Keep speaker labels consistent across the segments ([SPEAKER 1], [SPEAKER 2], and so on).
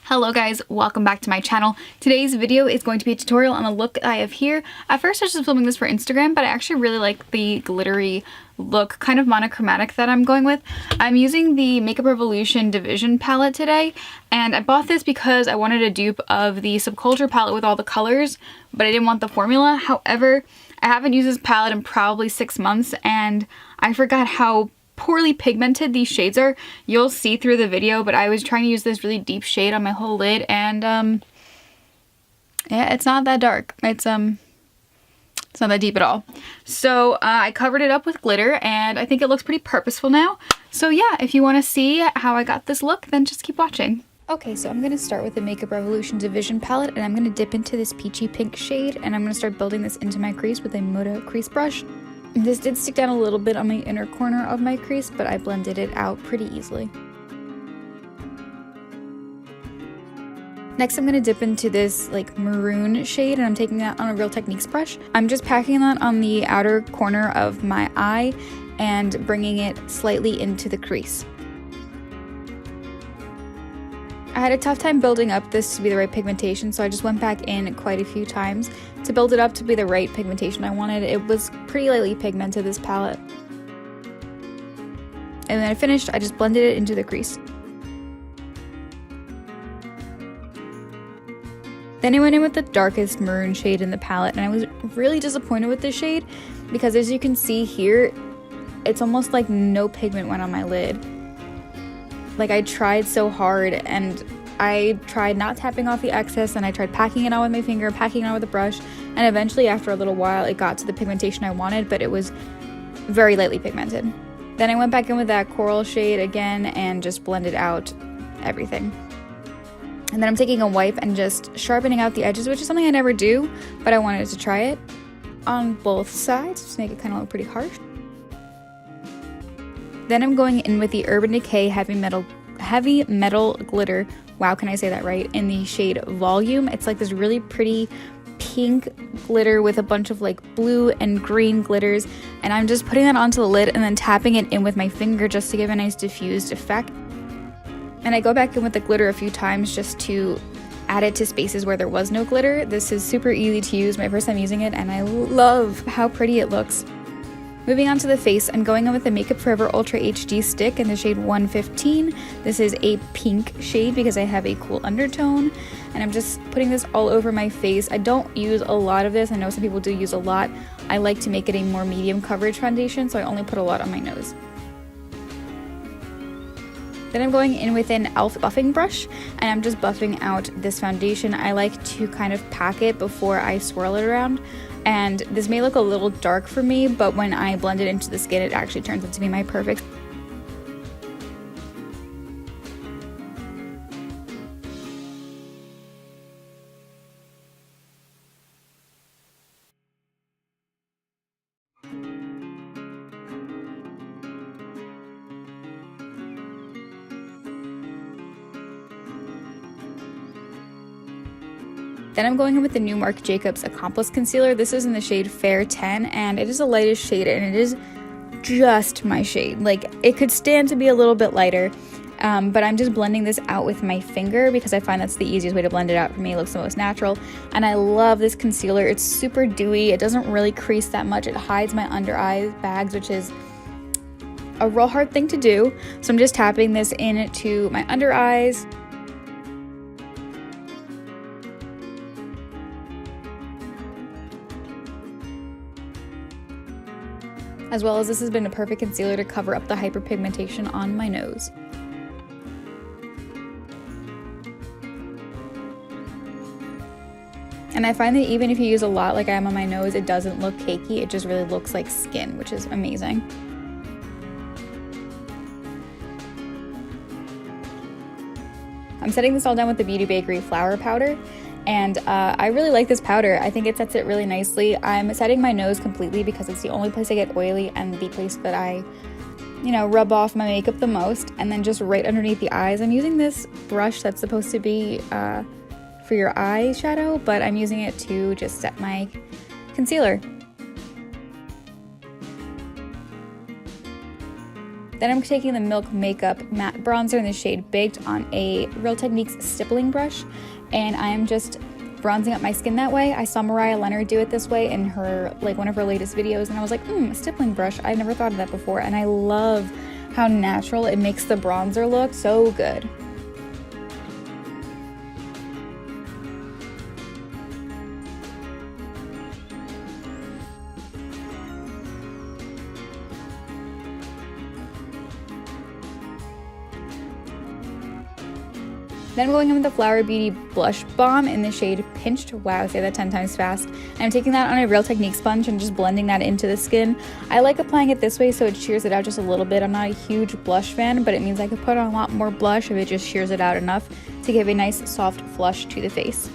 [SPEAKER 1] Hello guys, welcome back to my channel. Today's video is going to be a tutorial on the look I have here. At first I was just filming this for Instagram, but I actually really like the glittery look, kind of monochromatic that I'm going with. I'm using the Makeup Revolution Division palette today, and I bought this because I wanted a dupe of the Subculture palette with all the colors, but I didn't want the formula. However, I haven't used this palette in probably 6 months, and I forgot how poorly pigmented these shades are. You'll see through the video, but I was trying to use this really deep shade on my whole lid, and yeah, it's not that dark. It's not that deep at all. So I covered it up with glitter, and I think it looks pretty purposeful now. So yeah, if you want to see how I got this look, then just keep watching. Okay, so I'm going to start with the Makeup Revolution Division palette, and I'm going to dip into this peachy pink shade, and I'm going to start building this into my crease with a Moto crease brush. This did stick down a little bit on my inner corner of my crease, but I blended it out pretty easily. Next, I'm going to dip into this like maroon shade, and I'm taking that on a Real Techniques brush. I'm just packing that on the outer corner of my eye and bringing it slightly into the crease. I had a tough time building up this to be the right pigmentation, so I just went back in quite a few times to build it up to be the right pigmentation I wanted. It was pretty lightly pigmented, this palette. And then I finished, I just blended it into the crease. Then I went in with the darkest maroon shade in the palette, and I was really disappointed with this shade because, as you can see here, it's almost like no pigment went on my lid. Like, I tried so hard, and I tried not tapping off the excess, and I tried packing it on with my finger, packing it on with a brush, and eventually after a little while it got to the pigmentation I wanted, but it was very lightly pigmented. Then I went back in with that coral shade again and just blended out everything. And then I'm taking a wipe and just sharpening out the edges, which is something I never do, but I wanted to try it on both sides to make it kind of look pretty harsh. Then I'm going in with the Urban Decay Heavy Metal Glitter. Wow, can I say that right? In the shade Volume. It's like this really pretty pink glitter with a bunch of like blue and green glitters. And I'm just putting that onto the lid and then tapping it in with my finger just to give a nice diffused effect. And I go back in with the glitter a few times just to add it to spaces where there was no glitter. This is super easy to use, my first time using it, and I love how pretty it looks. Moving on to the face, I'm going in with the Makeup Forever Ultra HD stick in the shade 115. This is a pink shade because I have a cool undertone, and I'm just putting this all over my face. I don't use a lot of this. I know some people do use a lot. I like to make it a more medium coverage foundation, so I only put a lot on my nose. Then I'm going in with an e.l.f. buffing brush, and I'm just buffing out this foundation. I like to kind of pack it before I swirl it around. And this may look a little dark for me, but when I blend it into the skin, it actually turns out to be my perfect. Then I'm going in with the new Marc Jacobs Accomplice Concealer. This is in the shade Fair 10, and it is the lightest shade, and it is just my shade. Like, it could stand to be a little bit lighter, but I'm just blending this out with my finger because I find that's the easiest way to blend it out for me. It looks the most natural, and I love this concealer. It's super dewy. It doesn't really crease that much. It hides my under eye bags, which is a real hard thing to do. So I'm just tapping this into my under eyes. As well as this has been a perfect concealer to cover up the hyperpigmentation on my nose. And I find that even if you use a lot like I am on my nose, it doesn't look cakey, it just really looks like skin, which is amazing. I'm setting this all down with the Beauty Bakery Flour Powder. And I really like this powder. I think it sets it really nicely. I'm setting my nose completely because it's the only place I get oily and the place that I, rub off my makeup the most. And then just right underneath the eyes, I'm using this brush that's supposed to be for your eyeshadow, but I'm using it to just set my concealer. Then I'm taking the Milk Makeup Matte Bronzer in the shade Baked on a Real Techniques stippling brush, and I am just bronzing up my skin that way. I saw Mariah Leonard do it this way in her, like, one of her latest videos, and I was like, a stippling brush. I never thought of that before, and I love how natural it makes the bronzer look. So good. Then I'm going in with the Flower Beauty Blush Balm in the shade Pinched. Wow, I say that 10 times fast. And I'm taking that on a Real Technique sponge and just blending that into the skin. I like applying it this way so it shears it out just a little bit. I'm not a huge blush fan, but it means I could put on a lot more blush if it just shears it out enough to give a nice soft flush to the face.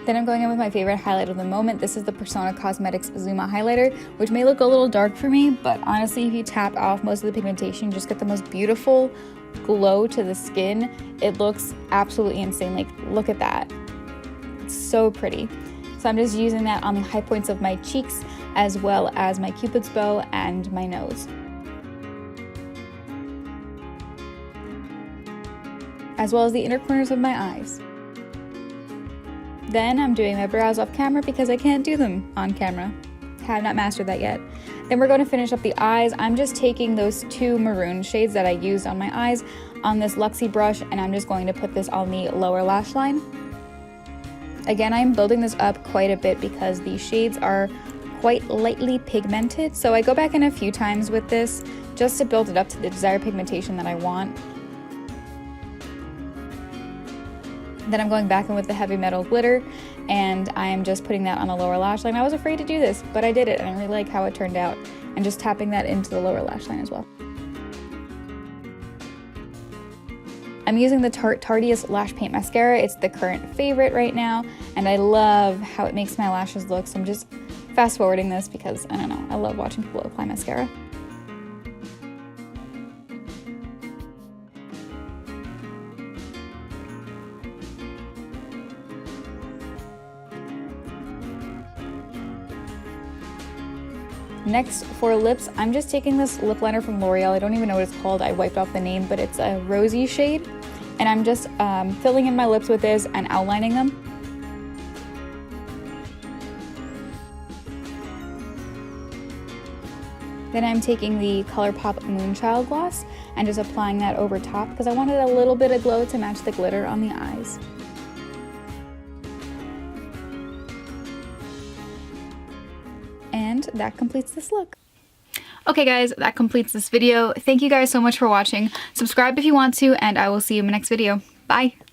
[SPEAKER 1] Then I'm going in with my favorite highlight of the moment. This is the Persona Cosmetics Zuma highlighter, which may look a little dark for me, but honestly, if you tap off most of the pigmentation, you just get the most beautiful glow to the skin. It looks absolutely insane. Like, look at that. It's so pretty. So I'm just using that on the high points of my cheeks, as well as my Cupid's bow and my nose, as well as the inner corners of my eyes. Then I'm doing my brows off camera because I can't do them on camera. Have not mastered that yet. Then we're going to finish up the eyes. I'm just taking those two maroon shades that I used on my eyes on this Luxie brush, and I'm just going to put this on the lower lash line. Again, I'm building this up quite a bit because the shades are quite lightly pigmented, so I go back in a few times with this just to build it up to the desired pigmentation that I want. Then I'm going back in with the Heavy Metal glitter, and I am just putting that on the lower lash line. I was afraid to do this, but I did it, and I really like how it turned out. And just tapping that into the lower lash line as well. I'm using the Tarte Tarteist Lash Paint Mascara. It's the current favorite right now, and I love how it makes my lashes look. So I'm just fast forwarding this because, I don't know, I love watching people apply mascara. Next, for lips, I'm just taking this lip liner from L'Oreal. I don't even know what it's called. I wiped off the name, but it's a rosy shade. And I'm just filling in my lips with this and outlining them. Then I'm taking the ColourPop Moonchild gloss and just applying that over top because I wanted a little bit of glow to match the glitter on the eyes. And that completes this look. Okay guys, that completes this video. Thank you guys so much for watching. Subscribe if you want to, and I will see you in my next video. Bye!